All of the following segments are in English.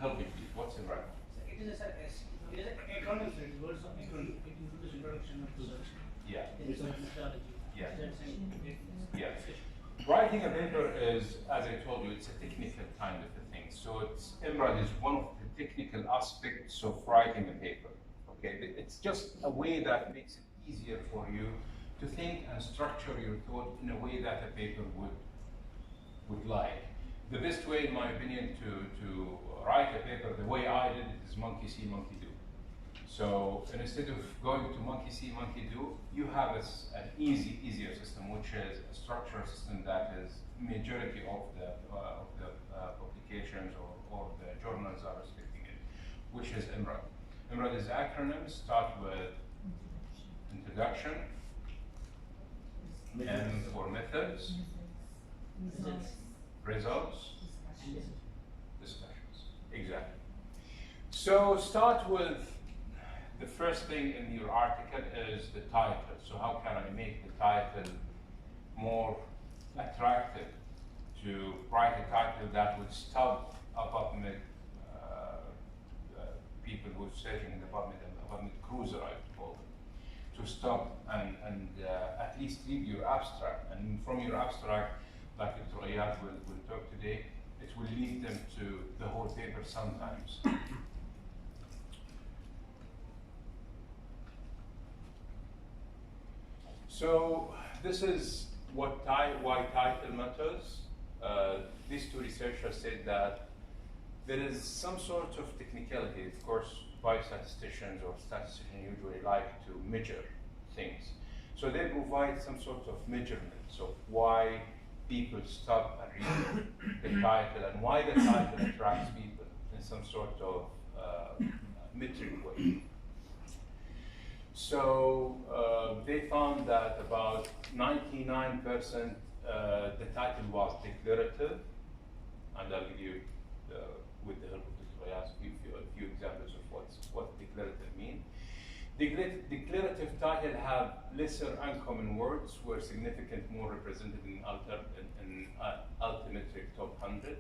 help me please. What's IMRAD? It is a economics, words of economy. It includes introduction of research. Yeah. Methodology. Yeah. Yeah. Yeah. Writing a paper is, as I told you, it's a technical kind of a thing. So IMRAD is one of the technical aspects of writing a paper. Okay, it's just a way that makes it easier for you to think and structure your thought in a way that a paper would like. The best way, in my opinion, to write a paper the way I did it is monkey see, monkey do. So instead of going to monkey see, monkey do, you have an easier system, which is a structured system that is majority of the publications or the journals are respecting it, which is IMRAD. IMRAD is acronyms, start with introduction, M for methods, results, discussions. Exactly. So start with the first thing in your article is the title. So how can I make the title more attractive? To write a title that would stop PubMed people who are searching in the PubMed cruiser, I would call them, to stop and at least read your abstract. And from your abstract, like Dr. Ayat will talk today, it will lead them to the whole paper sometimes. So this is why title matters. These two researchers said that there is some sort of technicality. Of course, biostatisticians or statisticians usually like to measure things. So they provide some sort of measurements of why people stop and read the title and why the title attracts people in some sort of metric way. So they found that about 99% the title was declarative, and I'll give you, with the help of Dr. Ayat, a few examples of what declarative means. Declarative title have lesser uncommon words, were significant more represented in Altimetric top 100.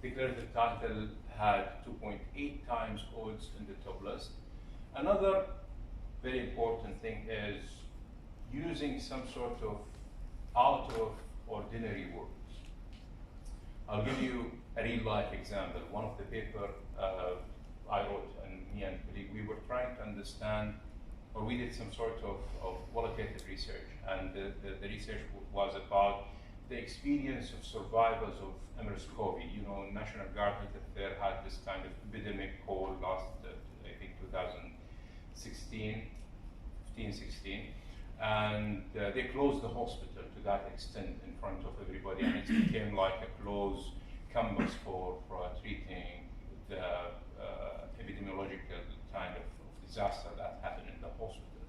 Declarative title had 2.8 times odds in the top list. Another very important thing is using some sort of out of ordinary words. I'll give you a real life example. One of the paper I wrote, and me and colleague, we were trying to understand, or we did some sort of qualitative research, and the research was about the experience of survivors of MRSARS-CoV. You know, National Guard there had this kind of epidemic call last, I think 2016, and they closed the hospital to that extent in front of everybody, and it became like a closed canvas for treating the epidemiological kind of disaster that happened in the hospital.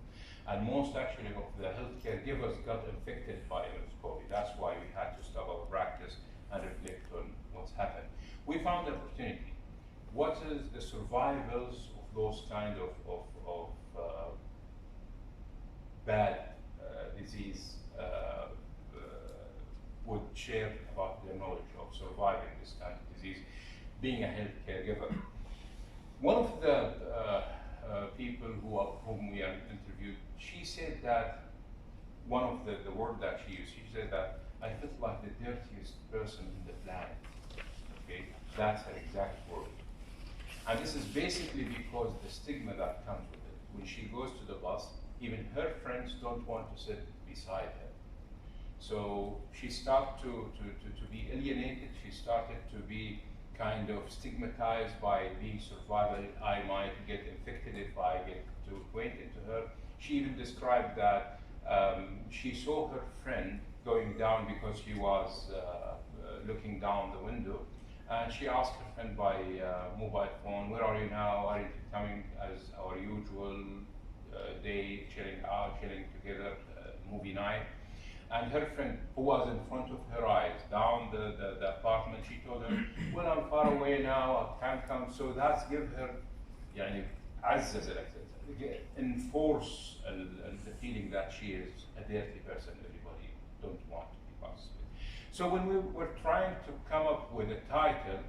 And most actually of the healthcare givers got infected by MRSARS-CoV. That's why we had to stop our practice and reflect on what's happened. We found the opportunity. What is the survivals of those kind of bad disease would share about their knowledge of surviving this kind of disease, being a healthcare giver. One of the people whom we have interviewed, she said that one of the word that she used, she said that I felt like the dirtiest person in the planet. Okay, that's her exact word. And this is basically because the stigma that comes with it. When she goes to the bus, even her friends don't want to sit beside her. So she started to be alienated. She started to be kind of stigmatized by being survivor. I might get infected if I get too acquainted to her. She even described that she saw her friend going down because she was looking down the window. And she asked her friend by mobile phone, where are you now? Are you coming as our usual day, chilling out, chilling together, movie night? And her friend, who was in front of her eyes, down the apartment, she told her, well, I'm far away now, I can't come. So that's give her, يعني, عزز enforce the feeling that she is a dirty person, everybody don't want to be passed with. So when we were trying to come up with a title,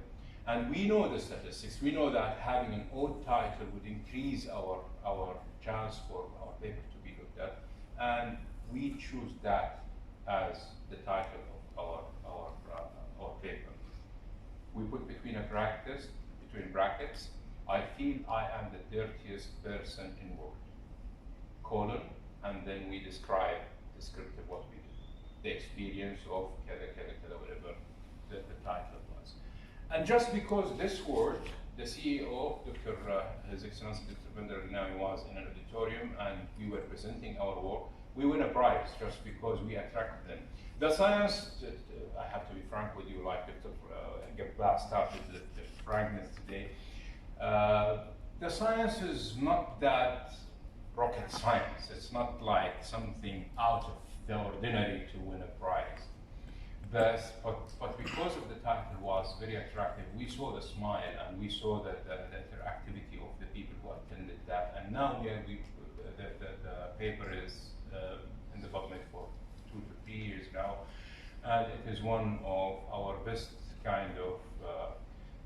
And we know the statistics. We know that having an odd title would increase our chance for our paper to be looked at. And we choose that as the title of our paper. We put between brackets, I feel I am the dirtiest person in world, colon, and then we describe descriptive what we do, the experience of whatever the title was. And just because this word, the CEO, His Excellency Dr. Bender Al-Nawi, was in an auditorium and we were presenting our work, we win a prize just because we attracted them. The science, I have to be frank with you, like Dr. Gabba started the frankness today. The science is not that rocket science. It's not like something out of the ordinary to win a prize. But because of the title was very attractive, we saw the smile and we saw the interactivity of the people who attended that. And now the paper is in the PubMed for 2 to 3 years now. And it is one of our best kind of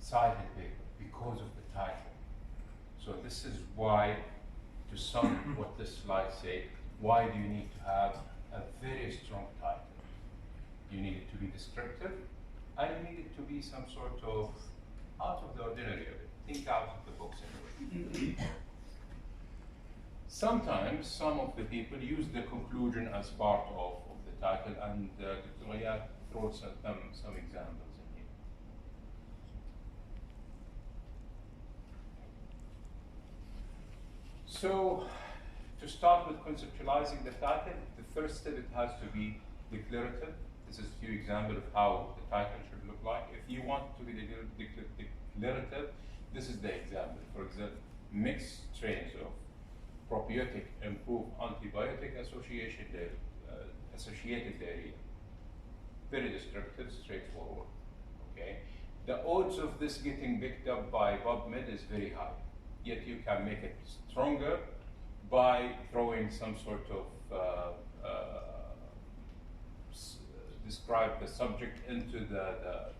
cited paper because of the title. So this is why, to sum what this slide say, why do you need to have a very strong title? You need it to be descriptive, and you need it to be some sort of out of the ordinary. Think out of the box anyway. Sometimes some of the people use the conclusion as part of the title, and Dr. Riyad throws some examples in here. So, to start with conceptualizing the title, the first step, it has to be declarative. This is a few examples of how the title should look like. If you want to be declarative, this is the example. For example, mixed strains of probiotic improve antibiotic associated diarrhea. Very descriptive, straightforward. Okay. The odds of this getting picked up by PubMed is very high. Yet you can make it stronger by throwing some sort of describe the subject into the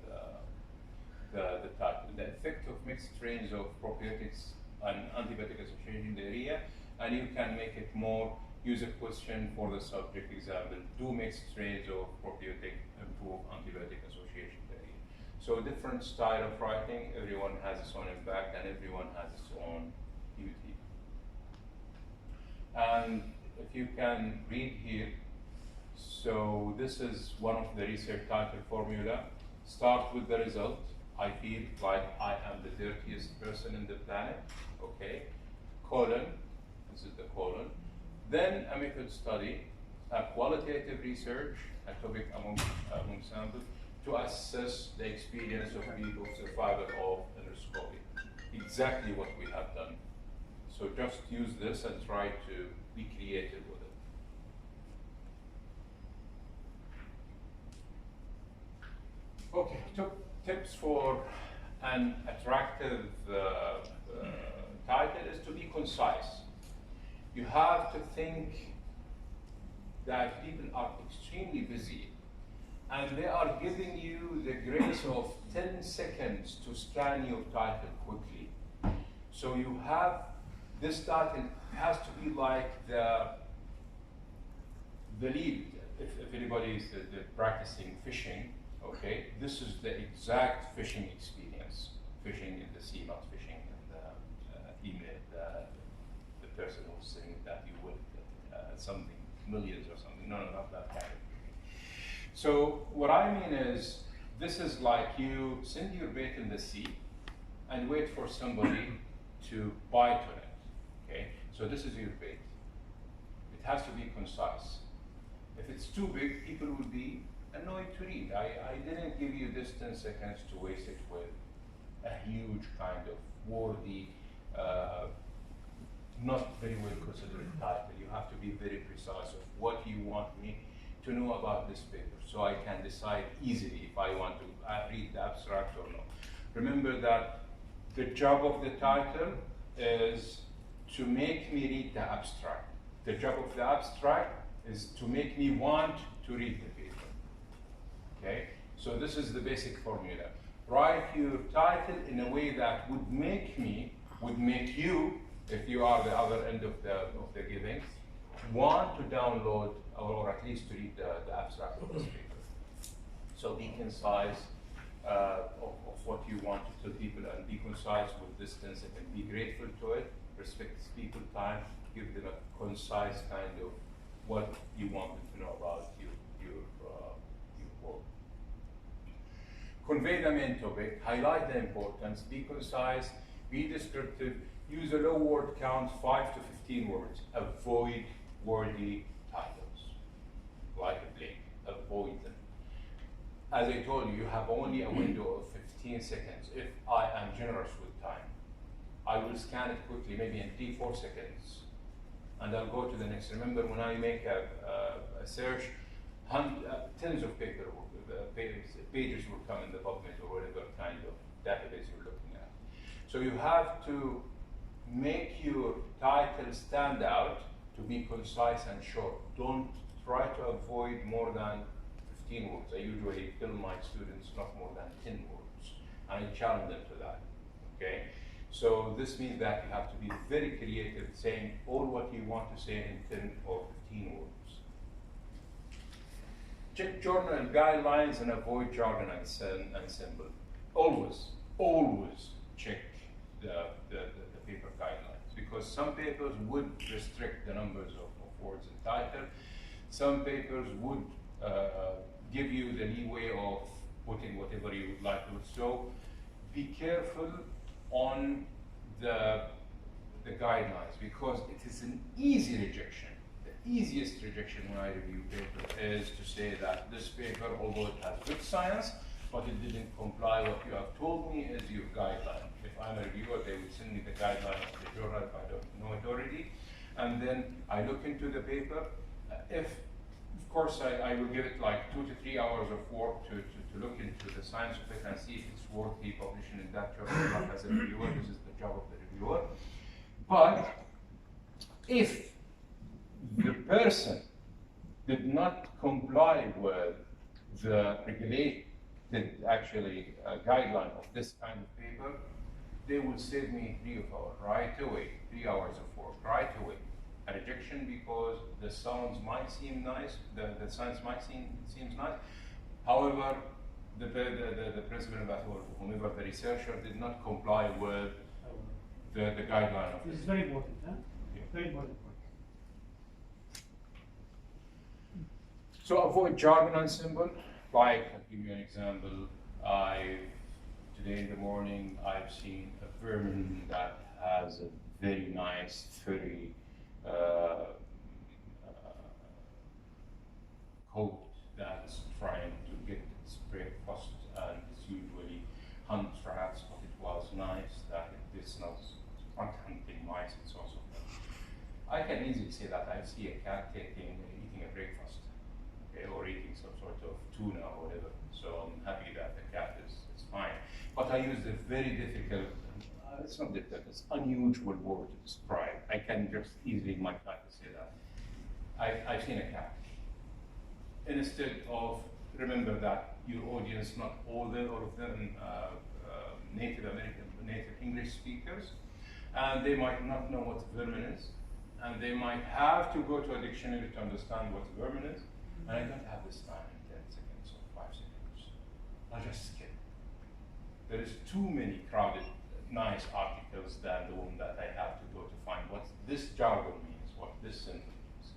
title. The effect of mixed strains of probiotics and antibiotic associated diarrhea, and you can make it more, use a question for the subject. Example, do mixed strains of probiotic improve antibiotic associated diarrhea? So different style of writing, everyone has its own impact and everyone has its own beauty. And if you can read here, so this is one of the research title formula. Start with the result. I feel like I am the dirtiest person in the planet. Okay. Colon. This is the colon. Then a method study, a qualitative research, a topic among samples, to assess the experience of people survival of endoscopy. Exactly what we have done. So just use this and try to be creative with it. Okay, tips for an attractive title is to be concise. You have to think that people are extremely busy and they are giving you the grace of 10 seconds to scan your title quickly. So you have, this title has to be like the lead. If anybody is practicing fishing, okay, this is the exact fishing experience. Fishing in the sea, not fishing in the email. The person who's saying that you win something, millions or something. No, not that kind of fishing. So what I mean is, this is like you send your bait in the sea and wait for somebody to bite on it. Okay, so this is your bait. It has to be concise. If it's too big, people will be annoyed to read. I didn't give you this 10 seconds to waste it with a huge kind of wordy, not very well considered title. You have to be very precise of what you want me to know about this paper, so I can decide easily if I want to read the abstract or not. Remember that the job of the title is to make me read the abstract. The job of the abstract is to make me want to read the paper. Okay, so this is the basic formula. write your title in a way that would make you, if you are the other end of the giving, want to download or at least to read the abstract of this paper. So be concise of what you want to tell people, and be concise with distance, and be grateful to it, respect people's time, give them a concise kind of what you want them to know about your work. Convey the main topic, highlight the importance, be concise, be descriptive, use a low word count, 5 to 15 words. Avoid wordy titles, like a blink, avoid them. As I told you, you have only a window of 15 seconds. If I am generous with time, I will scan it quickly, maybe in 3-4 seconds, and I'll go to the next. Remember, when I make a search, tens of pages will come in the PubMed or whatever kind of database you're looking at. So you have to make your title stand out, to be concise and short. Don't try to avoid more than 15 words. I usually tell my students not more than 10 words, and I challenge them to that, okay? So this means that you have to be very creative, saying all what you want to say in 10 or 15 words. Check journal guidelines and avoid jargon and symbol. Always check the paper guidelines, because some papers would restrict the numbers of words in title. Some papers would give you the leeway of putting whatever you would like to. So be careful on the guidelines, because it is an easy rejection. The easiest rejection when I review paper is to say that this paper, although it has good science, but it didn't comply what you have told me is your guideline. If I'm a reviewer, they will send me the guideline of the journal if I don't know it already. And then I look into the paper. Of course, I will give it like 2 to 3 hours of work to look into the science of it and see if it's worthy publishing in that journal. Not as a reviewer, this is the job of the reviewer. But if the person did not comply with the regulated guideline of this kind of paper, they will save me 3 hours right away, 3 hours of work right away. A rejection because the sounds might seem nice, the science might seems nice. However, the principal or whomever the researcher did not comply with the guideline of this is very important, huh? Yeah. Very important. So avoid jargon and symbol. Like, I'll give you an example. Today in the morning, I've seen a vermin that has a very nice, furry coat that's trying to get its breakfast, and it's usually hunts rats, but it was nice that it's not hunting mice, it's also I can easily say that I see a cat eating a breakfast, okay, or eating some sort of tuna or whatever. So I'm happy that the cat is fine. But I used a very difficult, it's not difficult, it's unusual word to describe. I can just easily in my practice say that. I've seen a cat. Instead of, remember that your audience, not all of them Native English speakers, and they might not know what vermin is, and they might have to go to a dictionary to understand what vermin is, and I don't have this time in 10 seconds or 5 seconds. I'll just skip. There is too many crowded, nice articles than the one that I have to go to find what this jargon means, what this sentence means.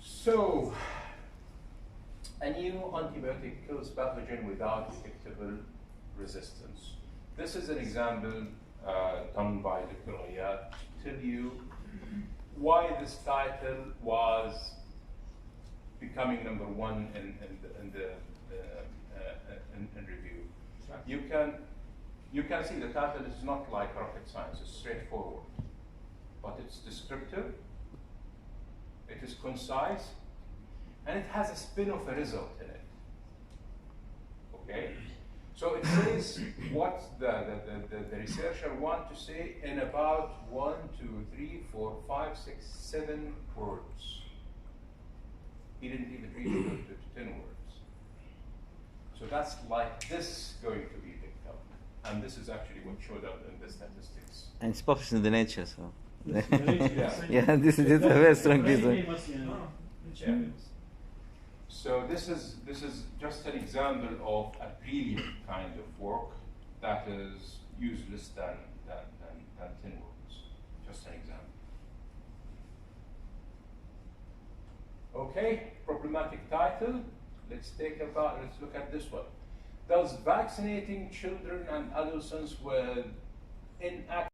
So, a new antibiotic kills pathogen without detectable resistance. This is an example done by Dr. Ayad to tell you why this title was becoming #1 in review. You can see the title is not like rocket science, it's straightforward, but it's descriptive, it is concise, and it has a spin of a result in it. Okay? So it says what the researcher wants to say in about 1, 2, 3, 4, 5, 6, 7 words. He didn't even reach to 10 words. So that's like this going to be picked up. And this is actually what showed up in the statistics. And it's published in the Nature, so. Yeah. This is a very strong reason. Yeah. So this is just an example of a brilliant kind of work that is useless than 10 words. Just an example. Okay, problematic title. Let's look at this one. Does vaccinating children and adolescents with inactive